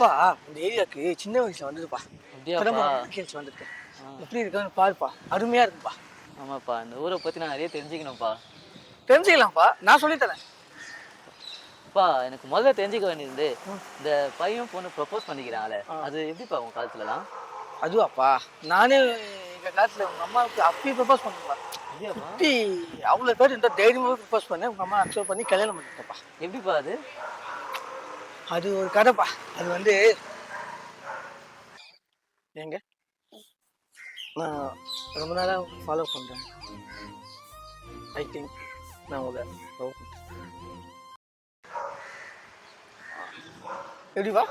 அப்பா இந்த ஏரியாவுக்கு சின்ன வயசுல வந்ததுப்பா. அப்படியாப்பா? இப்பதான் கேள்வி வந்திருக்கேன். ஆ. எப்படி இருக்கான்னு பாருப்பா, அருமையா இருக்குப்பா. ஆமாப்பா. இந்த ஊர பத்தி நான் நெறைய தெரிஞ்சுக்கணும்ப்பா. தெரிஞ்சுக்கலாம்ப்பா, நான் சொல்லித்தரேன். அப்பா எனக்கு முதல்ல தெரிஞ்சுக்க வேண்டியது, ம். இந்த பையன் பொண்ணு ப்ரப்போஸ் பண்ணிக்கிறாங்களே, ஆ. அது எப்படிப்பா உங்க காலத்துலலாம்? அதுவாப்பா, நானே எங்க காலத்துல உங்க அம்மாவுக்கு அப்பயே ப்ரப்போஸ் பண்ணுவேன்ப்பா. அப்படியாப்பா? சுத்தி அவ்வளோ பேர் இருந்தா தைரியமாவே ப்ரப்போஸ் பண்ணேன். உங்க அம்மா அக்செப்ட் பண்ணி கல்யாணம் பண்ணிட்டேன்ப்பா. எப்படிப்பா அது? அது ஒரு கதைப்பா. அது வந்து ஏங்க நான் ரொம்ப நாளா ஃபாலோ பண்றேன். ஐ திங்க் நான் உங்களை லவ் பண்றேன். எப்படிப்பா?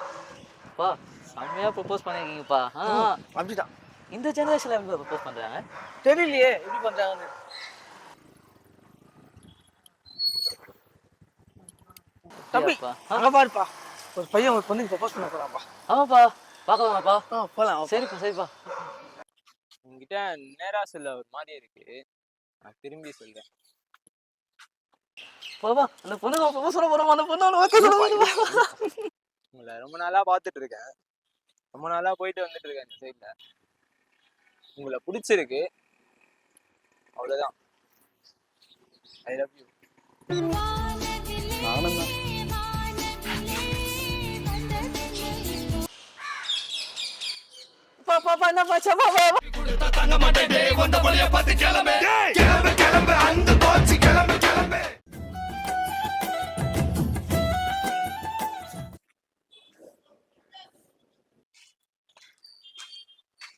அப்பா செம்மையா ப்ரப்போஸ் பண்ணியிருக்கீங்கப்பா. ஆ, ஆ. அப்படிதான். இந்த ஜெனரேஷன்ல எப்படிப்பா ப்ரப்போஸ் பண்றாங்க? தெரியலையே எப்படி பண்றாங்கன்னு. தம்பி அப்படியாப்பா? ஆ, அங்க பாருப்பா, ஒரு பையன் ஒரு பொண்ணுக்கு ப்ரப்போஸ் பண்ண போறான்ப்பா. ஆமாப்பா. பார்க்கலாமாப்பா? போலாம் வாப்பா. சரிப்பா, சரிப்பா. உங்ககிட்ட நேரா சொல்ல ஒரு மாதிரி இருக்கு. நான் திரும்பி சொல்றேன். போப்பா, அந்த பொண்ணுக்கு ப்ரப்போஸ் பண்ண போறோமா? அந்த பொண்ணு ஓகே சொல்ல போதுப்பா. உங்களை ரொம்ப நாளா பார்த்துட்டு இருக்கேன். ரொம்ப நாளா போயிட்டு வந்துட்டு இருக்கேன் இந்த சைட்ல. உங்களை பிடிச்சிருக்கு, அவ்வளவுதான். ஐ லவ் யூ. நானும் தான். பாப்பா என்ன பாச்சா பாப்பா.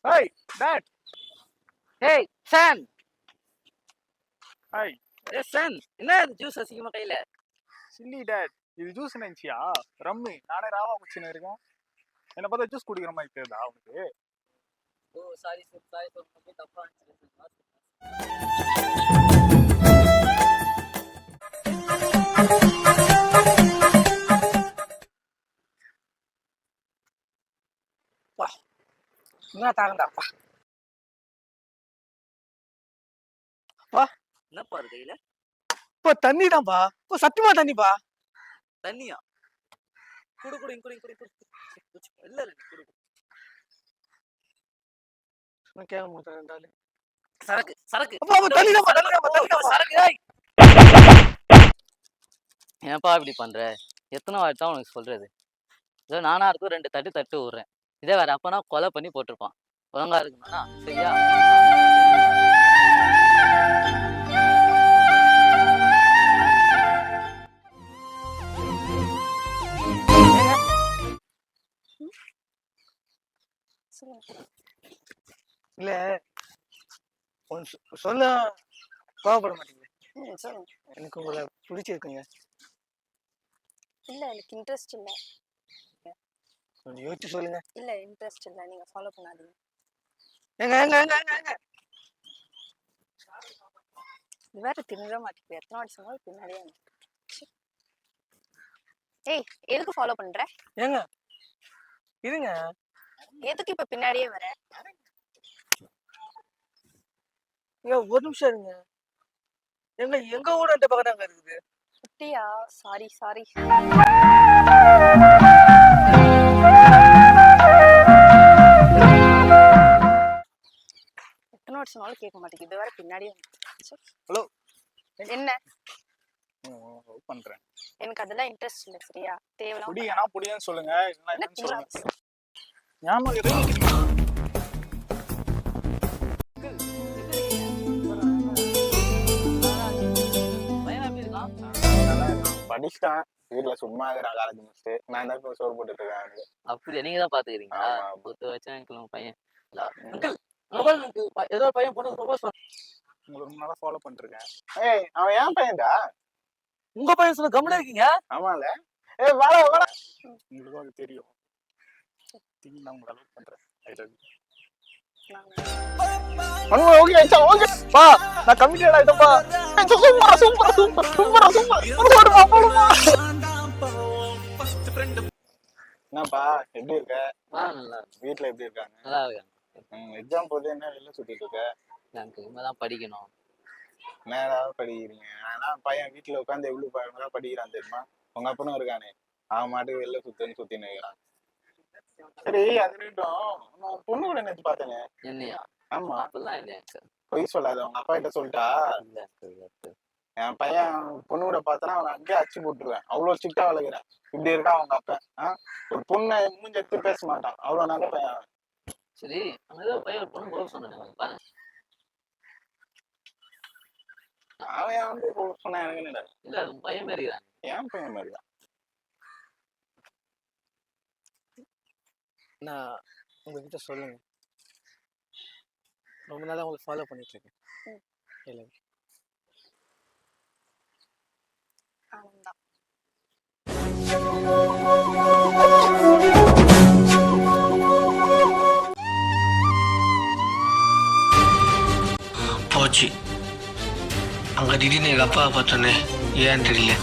Hi dad. ஏய் சாம். ஹாய் ஏய் சாம், என்ன ஜூஸ் அசிங்கமா கையில? Chilli dot. இது ஜூஸ் நினைச்சியா? ரம்மு. நானே ராவா குடிச்சுன்னு இருக்கேன். என்ன பார்த்தா ஜூஸ் குடிக்கிற மாதிரி தெரியுதா உனக்கு? ஓ சாரி சார், சாரி சார், ரொம்ப தப்பா இருந்துச்சு. என்ன தாங்கண்டாப்பா. என்னப்பா அது கையில? இப்போ தண்ணி தான்ப்பா. இப்போ சத்தியமா தண்ணிப்பா. தண்ணியா? குடு குடு குடு குடு குடு. இல்ல இல்ல குடு. நான் கேட்க மாட்டேன். சரக்கு சரக்கு. அப்பா தண்ணி தான்ப்பா, தண்ணி தான்ப்பா, தண்ணி தான்ப்பா. சரக்கு. ஏய். ஏன்பா இப்படி பண்ற? எத்தனை வாட்டி தான் உனக்கு சொல்றது? ஏதோ நானா இருக்கும் 2 தட்டு தட்டு விடுறேன். இதே வேற அப்பனா கொலை பண்ணி போட்டிருப்பான். ஒழுங்கா இருக்கணும்னா சரியா? இல்ல சொல்ல கோவப்பட மாட்டீங்க. சொல்லுங்க. எனக்கு உங்களை பிடிச்சிருக்குங்க. இல்ல எனக்கு இன்ட்ரெஸ்ட் இல்ல. கொஞ்சம் யோசிச்சு சொல்லுங்க. இல்ல இன்ட்ரெஸ்ட் இல்ல. நீங்க ஃபாலோ பண்ணாதீங்க. ஏங்க ஏங்க ஏங்க ஏங்க ஏங்க இது வேற திமிர மாட்டேங்குது. எத்தனை வாட்டி சொன்னாலும் பின்னாடியே வந்துட்டு. ச்சீ. ஏய் எதுக்கு ஃபாலோ பண்ற? ஏங்க இருங்க. எதுக்கு இப்ப பின்னாடியே வர? ஏங்க ஒரு நிமிஷம் இருங்க. எங்க எங்க ஊர் அந்த பக்கம் தாங்க இருக்குது. அப்படியா? Sorry sorry. எத்தனை வாட்டி சொன்னாலும் கேட்க மாட்டேங்குது. இது வேற பின்னாடியே வந்துட்டு. ஹலோ. என்ன? லவ் பண்றேன். எனக்கு அதெல்லாம் இன்ட்ரெஸ்ட் இல்ல. சரியா? தேவலாம். புடியனா புடியன்னு சொல்லுங்க. இல்லைன்னா என்ன என்னன்னு சொல்லுங்க. திமிரா? ஞாபகம் இருக்கு. பையன் எப்படி இருக்கான்? படிச்சிட்டான். வீட்டுல சும்மா இருக்கிறான் காலேஜ் முடிச்சுட்டு. நான் தான் இப்போ சோறு போட்டுட்டு இருக்கேன் அவனுக்கு. அப்படியா? நீங்க தான் பாத்துக்கிறீங்களா? ஆமா, ஆமா. பொறுத்த வச்சா எனக்கு உங்க பையன். அங்கிள் உங்க பையன் ஏதோ ஒரு பையன் பொண்ணு ப்ரப்போஸ் பண்ண. உங்களை ரொம்ப நாளா ஃபாலோ பண்ணிட்டு இருக்கேன். ஏய் அவன் ஏன் பையன்டா? உங்க பையன் சொல்ல கம்முனு இருக்கீங்க? ஆமால. ஏய் வாடா வாடா. உங்களுக்கும் அது தெரியும். திடீர்னு நான் உங்களை லவ் பண்றேன். I love you. அண்ணா ஓகே ஆச்சா ஓகே. பா நான் கமிட்டட் ஆயிட்டேன்ப்பா. Super super super super super. போடுமா. என்னப்பா எப்படி இருக்க? நல்லா வீட்ல எப்படி இருக்காங்க? நல்லா இருக்கேன். எக்ஸாம் போது என்ன வெளில சுத்திட்டு இருக்க? எனக்கு இனிமேதான் படிக்கணும். நேராக படிக்கிறீங்க. ஆனா பையன் வீட்டுல உட்காந்து எவ்வளவு பையன் படிக்கிறான் தெரியுமா? உங்க அப்பனும் இருக்கானே அவன் மாட்டுக்கு வெளில சுத்தின்னு இருக்கிறான். சரி அது இருக்கட்டும். நான் பொண்ணு கூட நேத்து பார்த்தேனே. என்னையா? ஆமா. அப்படிலாம் இல்லையா அங்கிள். பொய் சொல்லாத. உங்க அப்பா கிட்ட சொல்லிட்டா? இல்ல அங்கிள். என் பையன் பொண்ணு கூட பார்த்தனா அவனை அங்கேயே அடிச்சு போட்டுருவேன். அவ்வளவு ஸ்ட்ரிக்டா வளர்க்குறேன். இப்படி இருக்கா அவங்க அப்பா. ஒரு பொண்ணை மூஞ்சி எடுத்து பேச மாட்டான். அவ்வளவு நல்ல பையன் அவன். சரி, அங்க ஏதோ பையன் ஒரு பொண்ணு போக சொன்னேன் பாரு. அவன் வந்து சொன்னா எனக்கு என்னடா? இல்ல அது உன் பையன் மாதிரி தான். என் பையன் மாதிரிதான். நான் உங்ககிட்ட சொல்லுங்க. ரொம்ப நாளா உங்களுக்கு ஃபாலோ பண்ணிட்டு இருக்கேன். ம். இல்லை ஆனந்தா. போச்சு. அங்க திடீர்னு எங்க அப்பாவை பார்த்தோன்னே ஏன்னு தெரியல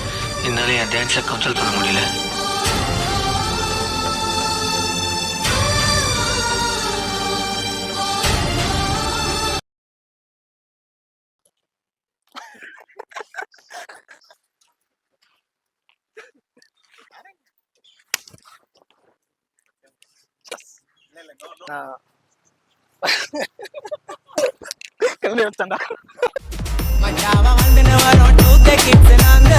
என்னால என் டான்ஸை கன்சல்ட் பண்ண முடியல. நான் கல்யாணம் வச்சான்டா. மச்சாவ வந்து வரோம் 2K kids நாங்க